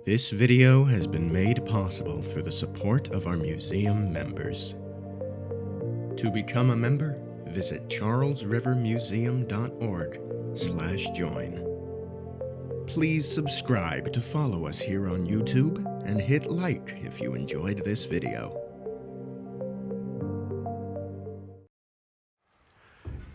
This video has been made possible through the support of our museum members. To become a member, visit charlesrivermuseum.org/join. Please subscribe to follow us here on YouTube and hit like if you enjoyed this video.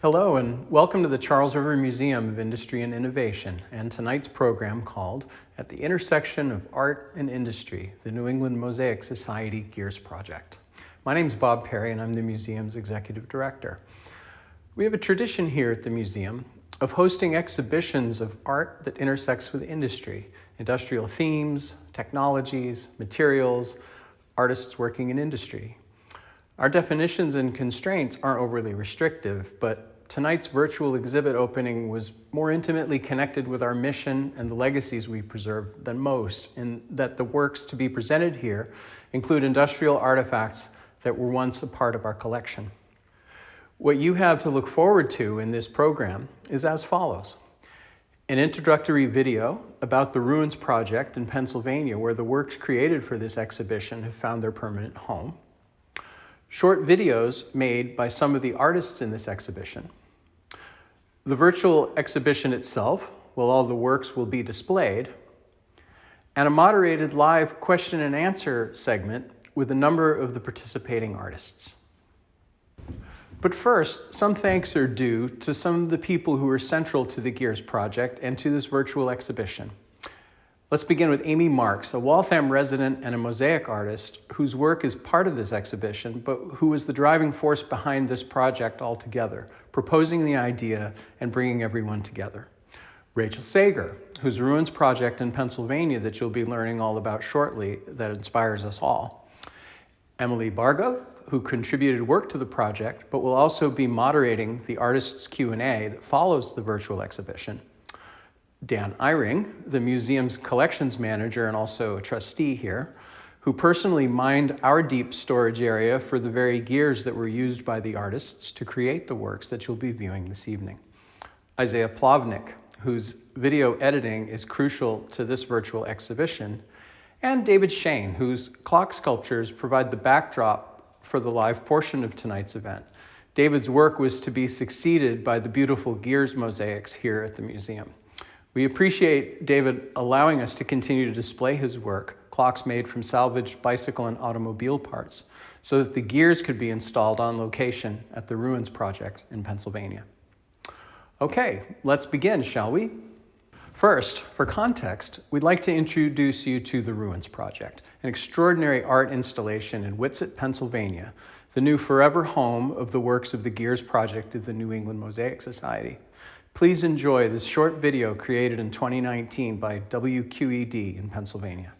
Hello and welcome to the Charles River Museum of Industry and Innovation and tonight's program called At the Intersection of Art and Industry, the New England Mosaic Society Gears Project. My name is Bob Perry and I'm the museum's executive director. We have a tradition here at the museum of hosting exhibitions of art that intersects with industry, industrial themes, technologies, materials, artists working in industry. Our definitions and constraints aren't overly restrictive, but tonight's virtual exhibit opening was more intimately connected with our mission and the legacies we preserve than most, in that the works to be presented here include industrial artifacts that were once a part of our collection. What you have to look forward to in this program is as follows: an introductory video about the Ruins Project in Pennsylvania, where the works created for this exhibition have found their permanent home. Short videos made by some of the artists in this exhibition. The virtual exhibition itself, where all the works will be displayed, and a moderated live question and answer segment with a number of the participating artists. But first, some thanks are due to some of the people who are central to the Gears Project and to this virtual exhibition. Let's begin with Amy Marks, a Waltham resident and a mosaic artist whose work is part of this exhibition, but who was the driving force behind this project altogether, proposing the idea and bringing everyone together. Rachel Sager, whose Ruins Project in Pennsylvania that you'll be learning all about shortly that inspires us all. Emily Bargov, who contributed work to the project, but will also be moderating the artists' Q&A that follows the virtual exhibition. Dan Eyring, the museum's collections manager and also a trustee here, who personally mined our deep storage area for the very gears that were used by the artists to create the works that you'll be viewing this evening. Isaiah Plavnik, whose video editing is crucial to this virtual exhibition, and David Shane, whose clock sculptures provide the backdrop for the live portion of tonight's event. David's work was to be succeeded by the beautiful gears mosaics here at the museum. We appreciate David allowing us to continue to display his work, clocks made from salvaged bicycle and automobile parts, so that the gears could be installed on location at the Ruins Project in Pennsylvania. Okay, let's begin, shall we? First, for context, we'd like to introduce you to the Ruins Project, an extraordinary art installation in Whitsett, Pennsylvania, the new forever home of the works of the Gears Project of the New England Mosaic Society. Please enjoy this short video created in 2019 by WQED in Pennsylvania.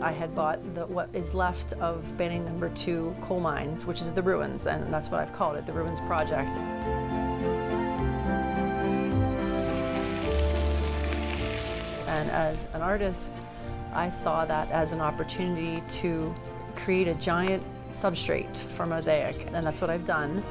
I had bought what is left of Banning No. 2 coal mine, which is the Ruins, and that's what I've called it, the Ruins Project. And as an artist, I saw that as an opportunity to create a giant substrate for mosaic, and that's what I've done.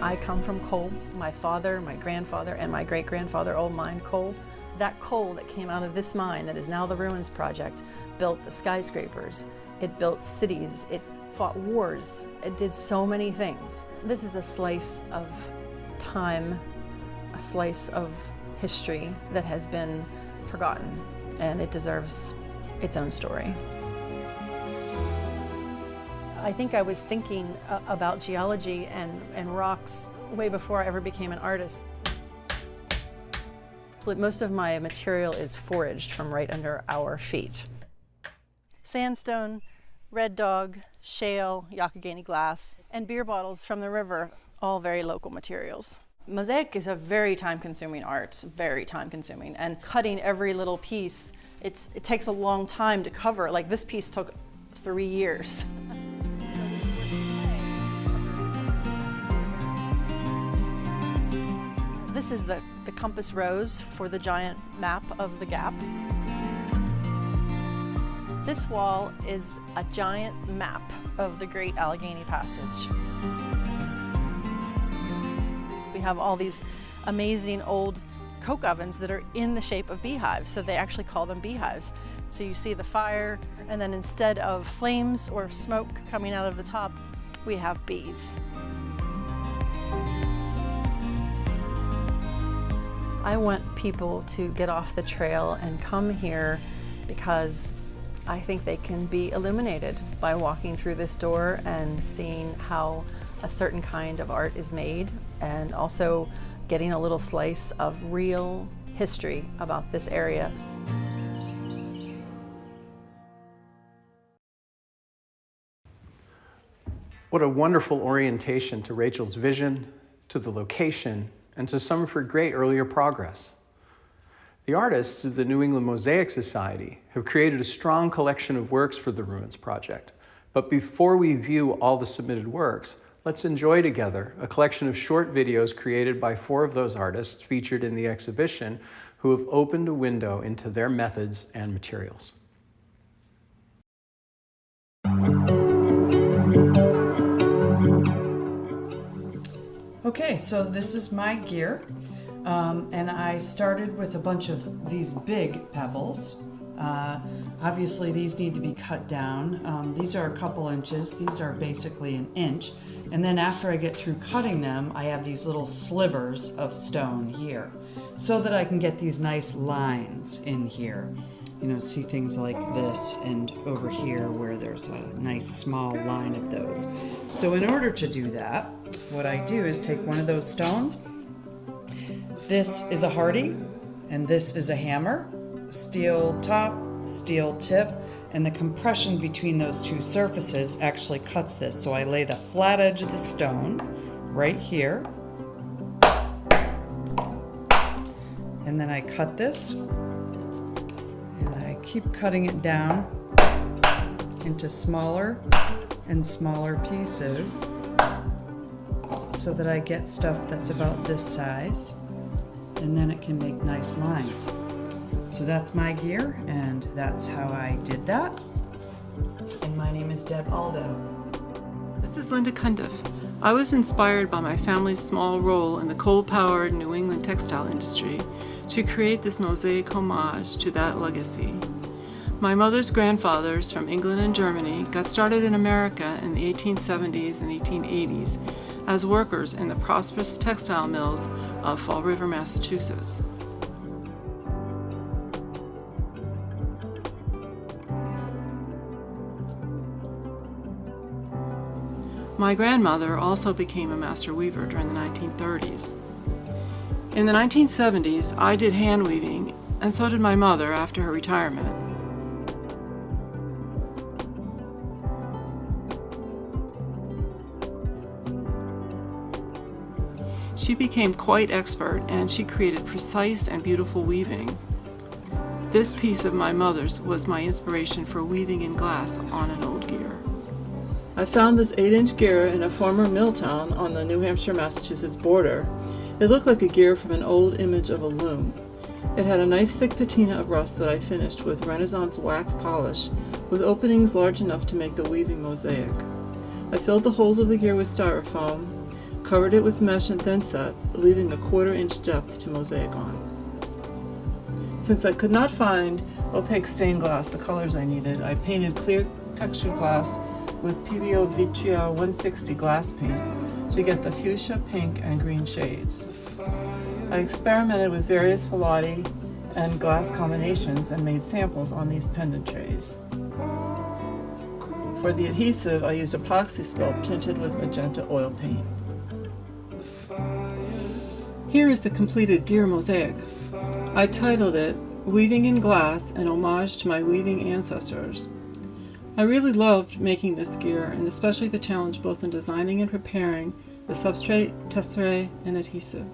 I come from coal. My father, my grandfather, and my great-grandfather all mined coal. That coal that came out of this mine that is now the Ruins Project built the skyscrapers. It built cities. It fought wars. It did so many things. This is a slice of time, a slice of history that has been forgotten, and it deserves its own story. I think I was thinking about geology and rocks way before I ever became an artist. Most of my material is foraged from right under our feet. Sandstone, red dog, shale, Youghiogheny glass, and beer bottles from the river, all very local materials. Mosaic is a very time-consuming art, very time-consuming, and cutting every little piece it takes a long time to cover. Like this piece took 3 years. This is the compass rose for the giant map of the Gap. This wall is a giant map of the Great Allegheny Passage. We have all these amazing old coke ovens that are in the shape of beehives, so they actually call them beehives. So you see the fire, and then instead of flames or smoke coming out of the top, we have bees. I want people to get off the trail and come here because I think they can be illuminated by walking through this door and seeing how a certain kind of art is made, and also getting a little slice of real history about this area. What a wonderful orientation to Rachel's vision, to the location, and to some of her great earlier progress. The artists of the New England Mosaic Society have created a strong collection of works for the Ruins Project. But before we view all the submitted works, let's enjoy together a collection of short videos created by 4 of those artists featured in the exhibition who have opened a window into their methods and materials. Okay, so this is my gear, and I started with a bunch of these big pebbles. Obviously these need to be cut down. These are a couple inches, these are basically an inch, and then after I get through cutting them, I have these little slivers of stone here, so that I can get these nice lines in here. You know, see things like this and over here where there's a nice small line of those. So in order to do that, what I do is take one of those stones. This is a hardy, and this is a hammer. Steel top, steel tip, and the compression between those two surfaces actually cuts this. So I lay the flat edge of the stone right here, and then I cut this, and I keep cutting it down into smaller and smaller pieces so that I get stuff that's about this size, and then it can make nice lines. So that's my gear, and that's how I did that. And my name is Deb Aldo. This is Linda Cundiff. I was inspired by my family's small role in the coal-powered New England textile industry to create this mosaic homage to that legacy. My mother's grandfathers from England and Germany got started in America in the 1870s and 1880s as workers in the prosperous textile mills of Fall River, Massachusetts. My grandmother also became a master weaver during the 1930s. In the 1970s, I did hand weaving, and so did my mother after her retirement. She became quite expert, and she created precise and beautiful weaving. This piece of my mother's was my inspiration for weaving in glass on an old gear. I found this 8-inch gear in a former mill town on the New Hampshire-Massachusetts border. It looked like a gear from an old image of a loom. It had a nice thick patina of rust that I finished with Renaissance wax polish, with openings large enough to make the weaving mosaic. I filled the holes of the gear with styrofoam, covered it with mesh and thin set, leaving a 1/4-inch depth to mosaic on. Since I could not find opaque stained glass, the colors I needed, I painted clear textured glass with PBO Vitria 160 glass paint to get the fuchsia, pink, and green shades. I experimented with various Filati and glass combinations and made samples on these pendant trays. For the adhesive, I used epoxy sculpt tinted with magenta oil paint. Here is the completed gear mosaic. I titled it Weaving in Glass, an homage to my weaving ancestors. I really loved making this gear, and especially the challenge both in designing and preparing the substrate, tesserae, and adhesive.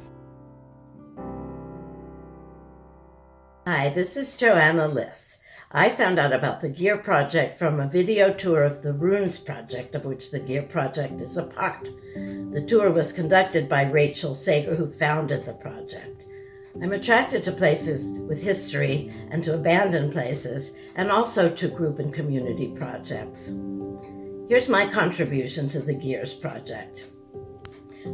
Hi, this is Joanna Liss. I found out about the Gear Project from a video tour of the Ruins Project, of which the Gear Project is a part. The tour was conducted by Rachel Sager, who founded the project. I'm attracted to places with history and to abandoned places, and also to group and community projects. Here's my contribution to the Gears Project.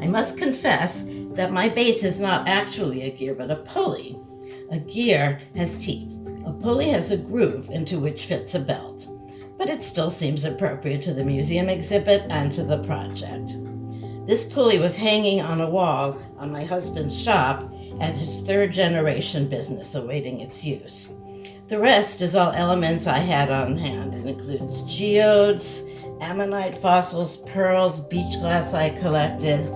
I must confess that my base is not actually a gear, but a pulley. A gear has teeth. A pulley has a groove into which fits a belt, but it still seems appropriate to the museum exhibit and to the project. This pulley was hanging on a wall on my husband's shop at his third-generation business awaiting its use. The rest is all elements I had on hand. It includes geodes, ammonite fossils, pearls, beach glass I collected,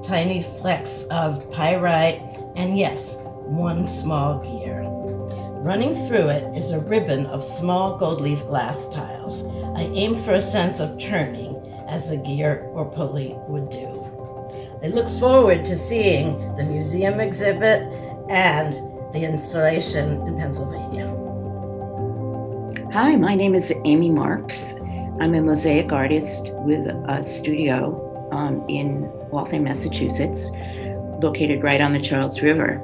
tiny flecks of pyrite, and yes, one small gear. Running through it is a ribbon of small gold leaf glass tiles. I aim for a sense of turning, as a gear or pulley would do. I look forward to seeing the museum exhibit and the installation in Pennsylvania. Hi, my name is Amy Marks. I'm a mosaic artist with a studio in Waltham, Massachusetts, located right on the Charles River.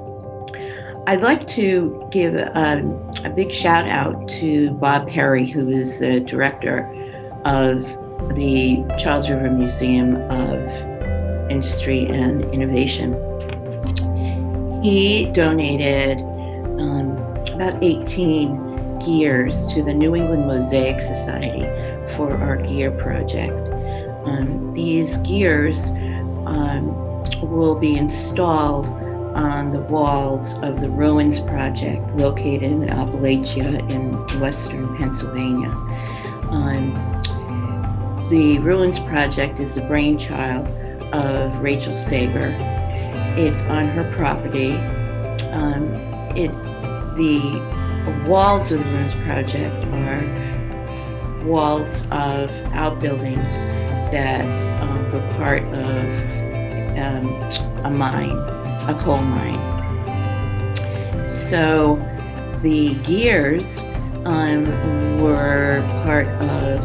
I'd like to give a big shout out to Bob Perry, who is the director of the Charles River Museum of Industry and Innovation. He donated about 18 gears to the New England Mosaic Society for our gear project. These gears will be installed on the walls of the Ruins Project located in Appalachia in western Pennsylvania. The Ruins Project is the brainchild of Rachel Sager. It's on her property. The walls of the Ruins Project are walls of outbuildings that were part of a mine, a coal mine. So the gears were part of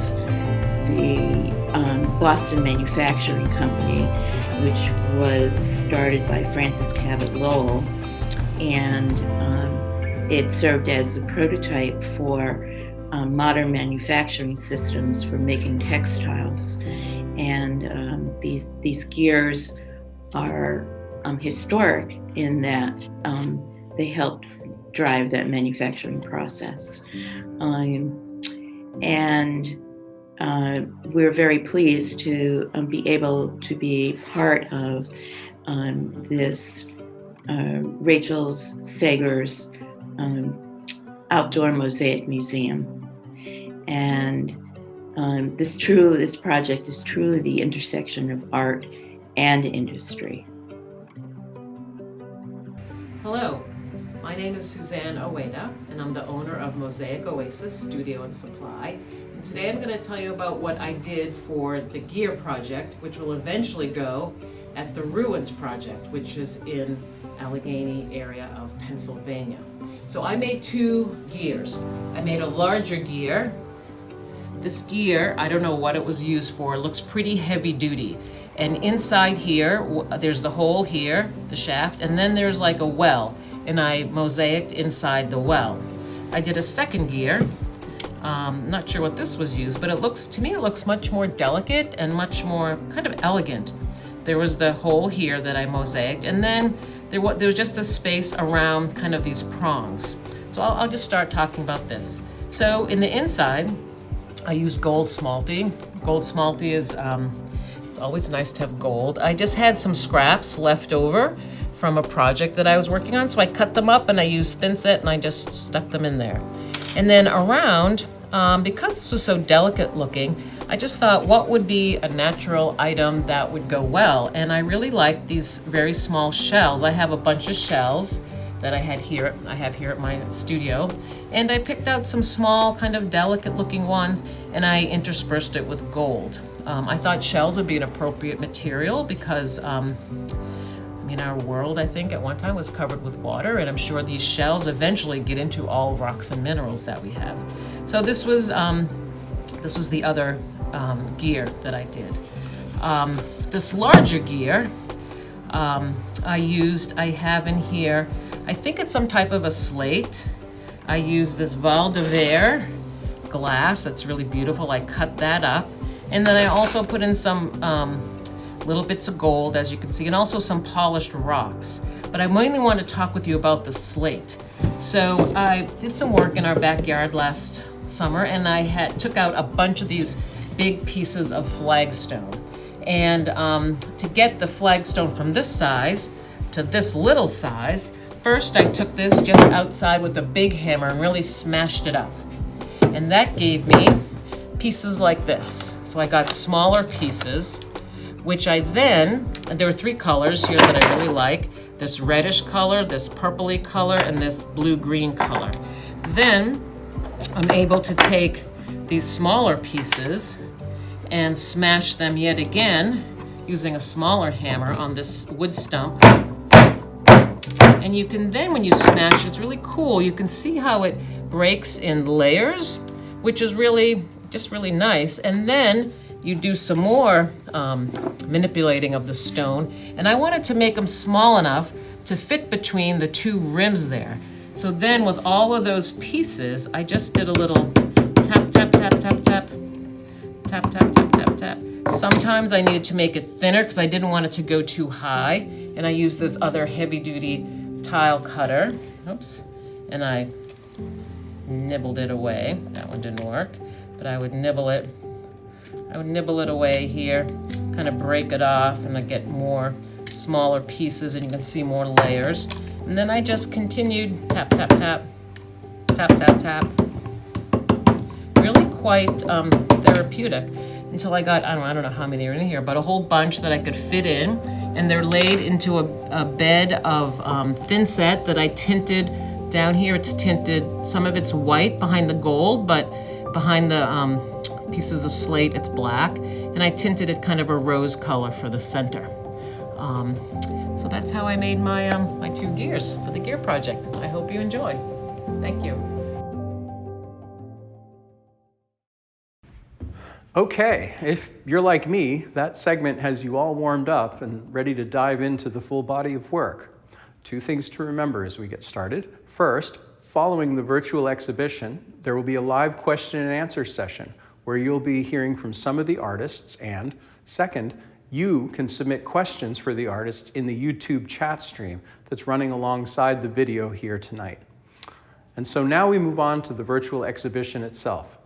the Boston Manufacturing Company, which was started by Francis Cabot Lowell, and it served as a prototype for modern manufacturing systems for making textiles. And these gears are historic in that they helped drive that manufacturing process. We're very pleased to be able to be part of this Rachel Sager's outdoor mosaic museum. And this project is truly the intersection of art and industry. Hello, my name is Suzanne Oweda, and I'm the owner of Mosaic Oasis Studio and Supply. And today I'm going to tell you about what I did for the Gear Project, which will eventually go at the Ruins Project, which is in Allegheny area of Pennsylvania. So I made two gears. I made a larger gear. This gear, I don't know what it was used for, it looks pretty heavy duty. And inside here, there's the hole here, the shaft, and then there's like a well, and I mosaicked inside the well. I did a second gear. Not sure what this was used, but to me it looks much more delicate and much more kind of elegant. There was the hole here that I mosaicked, and then there was just a space around kind of these prongs. So I'll just start talking about this. So in the inside, I used gold smalty. Gold smalty is always nice to have gold. I just had some scraps left over from a project that I was working on, so I cut them up and I used thin set and I just stuck them in there. And then around, because this was so delicate looking, I just thought what would be a natural item that would go well. And I really liked these very small shells. I have a bunch of shells that I have here at my studio. And I picked out some small kind of delicate looking ones and I interspersed it with gold. I thought shells would be an appropriate material because in our world, I think, at one time was covered with water, and I'm sure these shells eventually get into all rocks and minerals that we have. So this was the other gear that I did. This larger gear I have in here, I think it's some type of a slate. I use this Val de Verre glass that's really beautiful. I cut that up, and then I also put in some little bits of gold, as you can see, and also some polished rocks. But I mainly want to talk with you about the slate. So I did some work in our backyard last summer, and I took out a bunch of these big pieces of flagstone. And to get the flagstone from this size to this little size, first I took this just outside with a big hammer and really smashed it up. And that gave me pieces like this. So I got smaller pieces, which I then, there were 3 colors here that I really like, this reddish color, this purpley color, and this blue-green color. Then I'm able to take these smaller pieces and smash them yet again using a smaller hammer on this wood stump. And you can then, when you smash it, it's really cool. You can see how it breaks in layers, which is really, just really nice. And then you do some more manipulating of the stone. And I wanted to make them small enough to fit between the 2 rims there. So then with all of those pieces, I just did a little tap, tap, tap, tap, tap, tap, tap, tap, tap, tap. Sometimes I needed to make it thinner because I didn't want it to go too high. And I used this other heavy-duty tile cutter. Oops. And I nibbled it away. That one didn't work. But I would nibble it. I would nibble it away here, kind of break it off, and I get more smaller pieces, and you can see more layers. And then I just continued tap, tap, tap, tap, tap, tap. Really quite therapeutic until I got, I don't know how many are in here, but a whole bunch that I could fit in. And they're laid into a bed of thin set that I tinted. Down here it's tinted, some of it's white behind the gold, but behind the pieces of slate it's black. And I tinted it kind of a rose color for the center. So that's how I made my, my 2 gears for the gear project. I hope you enjoy. Thank you. Okay, if you're like me, that segment has you all warmed up and ready to dive into the full body of work. 2 things to remember as we get started. First, following the virtual exhibition, there will be a live question and answer session where you'll be hearing from some of the artists, and second, you can submit questions for the artists in the YouTube chat stream that's running alongside the video here tonight. And so now we move on to the virtual exhibition itself.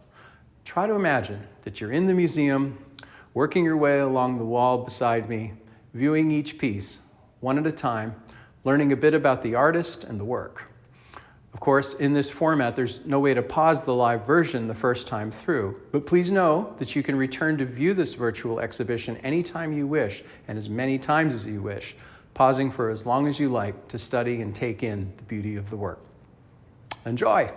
Try to imagine that you're in the museum, working your way along the wall beside me, viewing each piece, one at a time, learning a bit about the artist and the work. Of course, in this format, there's no way to pause the live version the first time through, but please know that you can return to view this virtual exhibition anytime you wish and as many times as you wish, pausing for as long as you like to study and take in the beauty of the work. Enjoy!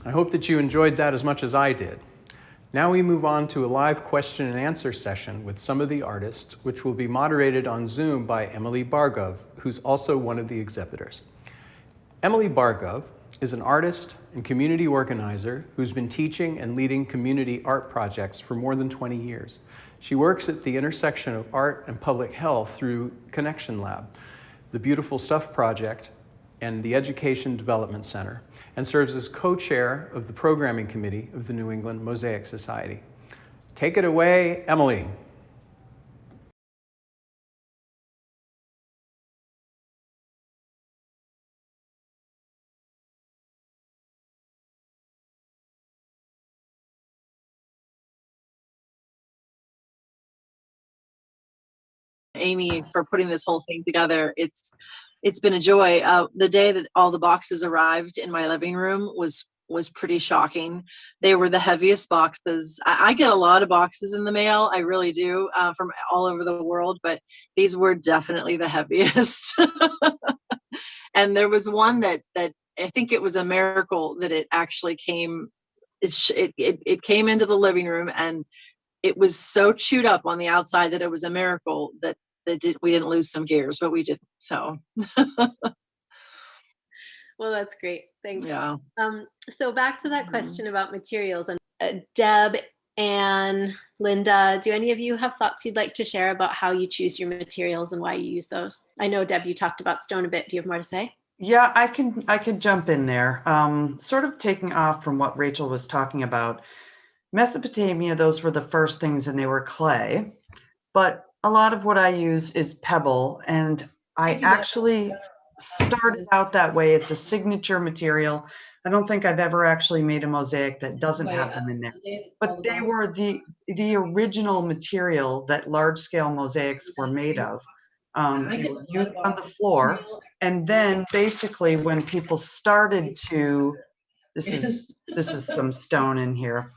I hope that you enjoyed that as much as I did. Now we move on to a live question and answer session with some of the artists, which will be moderated on Zoom by Emily Bargov, who's also one of the exhibitors. Emily Bargov is an artist and community organizer who's been teaching and leading community art projects for more than 20 years. She works at the intersection of art and public health through Connection Lab, the Beautiful Stuff Project, and the Education Development Center, and serves as co-chair of the programming committee of the New England Mosaic Society. Take it away, Emily. Amy for putting this whole thing together. It's been a joy. The day that all the boxes arrived in my living room was pretty shocking. They were the heaviest boxes. I get a lot of boxes in the mail. I really do, from all over the world, but these were definitely the heaviest. And there was one that I think it was a miracle that it actually came. It came into the living room, and it was so chewed up on the outside that it was a miracle that we didn't lose some gears, but we didn't. So. Well, that's great. Thanks. Yeah. So back to that question about materials, and Deb and Linda, do any of you have thoughts you'd like to share about how you choose your materials and why you use those? I know, Deb, you talked about stone a bit. Do you have more to say? Yeah, I could jump in there. Sort of taking off from what Rachel was talking about. Mesopotamia, those were the first things, and they were clay. But a lot of what I use is pebble, and I actually started out that way. It's a signature material. I don't think I've ever actually made a mosaic that doesn't have them in there. But they were the original material that large-scale mosaics were made of. They were used on the floor, and then basically when people started to, this is some stone in here.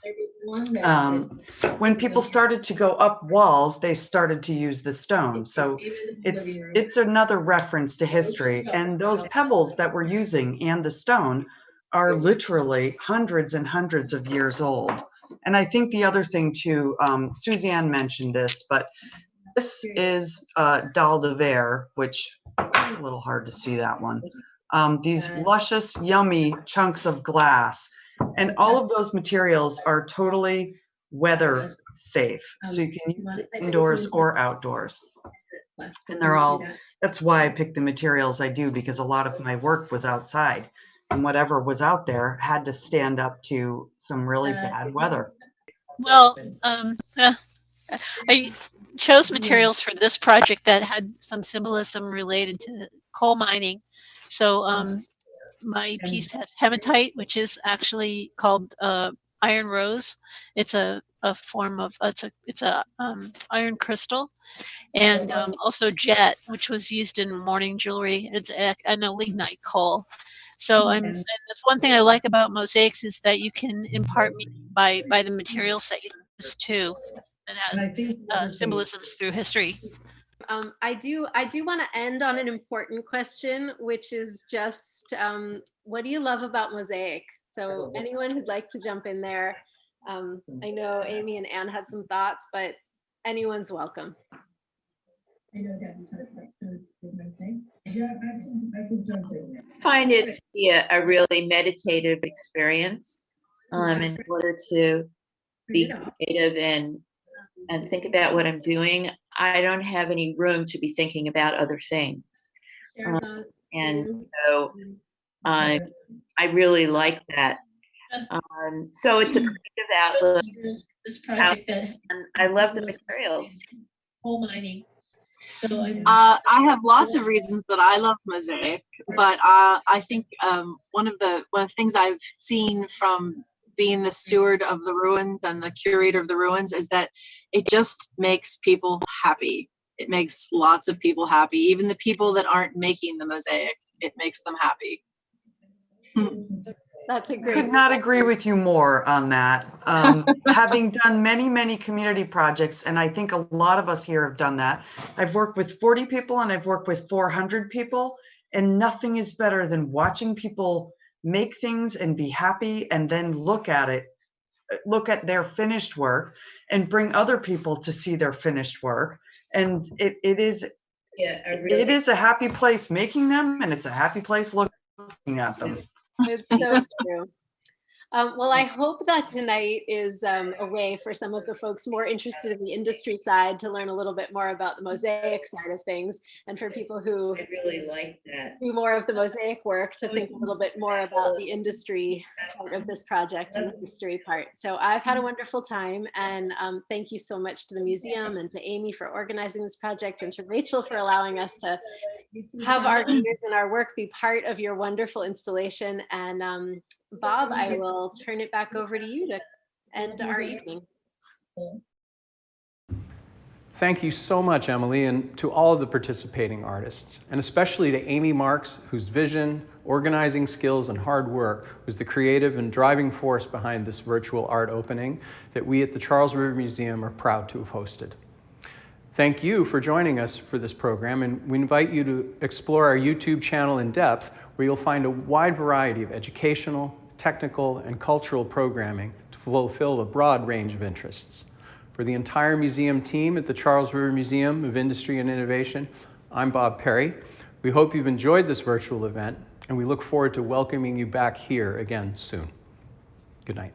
When people started to go up walls, they started to use the stone. So it's another reference to history. And those pebbles that we're using and the stone are literally hundreds and hundreds of years old. And I think the other thing too, Suzanne mentioned this, but this is dalle de verre, which is a little hard to see that one. These luscious, yummy chunks of glass. And all of those materials are totally weather safe. So you can use it indoors or outdoors. And they're all, that's why I picked the materials I do, because a lot of my work was outside. And whatever was out there had to stand up to some really bad weather. Well, I chose materials for this project that had some symbolism related to coal mining. So my piece has hematite, which is actually called iron rose. It's a form of it's a iron crystal, and also jet, which was used in mourning jewelry. It's an lignite coal. So and that's one thing I like about mosaics, is that you can impart meaning by the materials that you use too, and has symbolisms through history. I do want to end on an important question, which is just, what do you love about mosaic? So anyone who'd like to jump in there. I know Amy and Anne had some thoughts, but anyone's welcome. I find it to be a really meditative experience, in order to be creative and think about what I'm doing. I don't have any room to be thinking about other things. And so I really like that. So it's a creative outlook. And I love the materials. Coal mining. I have lots of reasons that I love mosaic, but I think one of the things I've seen from being the steward of the ruins and the curator of the ruins is that it just makes people happy. It makes lots of people happy, even the people that aren't making the mosaic. It makes them happy. That's a great. Could not agree with you more on that. Having done many, many community projects, and I think a lot of us here have done that. I've worked with 40 people and I've worked with 400 people, and nothing is better than watching people make things and be happy, and then look at it, look at their finished work and bring other people to see their finished work. And it is a happy place making them, and it's a happy place looking at them. It's so true. Well, I hope that tonight is a way for some of the folks more interested in the industry side to learn a little bit more about the mosaic side of things, and for people who I really like that. do more of the mosaic work to think a little bit more about the industry part of this project and the history part. So I've had a wonderful time, and thank you so much to the museum and to Amy for organizing this project, and to Rachel for allowing us to have our gears and our work be part of your wonderful installation. And Bob, I will turn it back over to you to end our evening. Thank you so much, Emily, and to all of the participating artists, and especially to Amy Marks, whose vision, organizing skills, and hard work was the creative and driving force behind this virtual art opening that we at the Charles River Museum are proud to have hosted. Thank you for joining us for this program, and we invite you to explore our YouTube channel in depth, where you'll find a wide variety of educational, technical, and cultural programming to fulfill a broad range of interests. For the entire museum team at the Charles River Museum of Industry and Innovation, I'm Bob Perry. We hope you've enjoyed this virtual event, and we look forward to welcoming you back here again soon. Good night.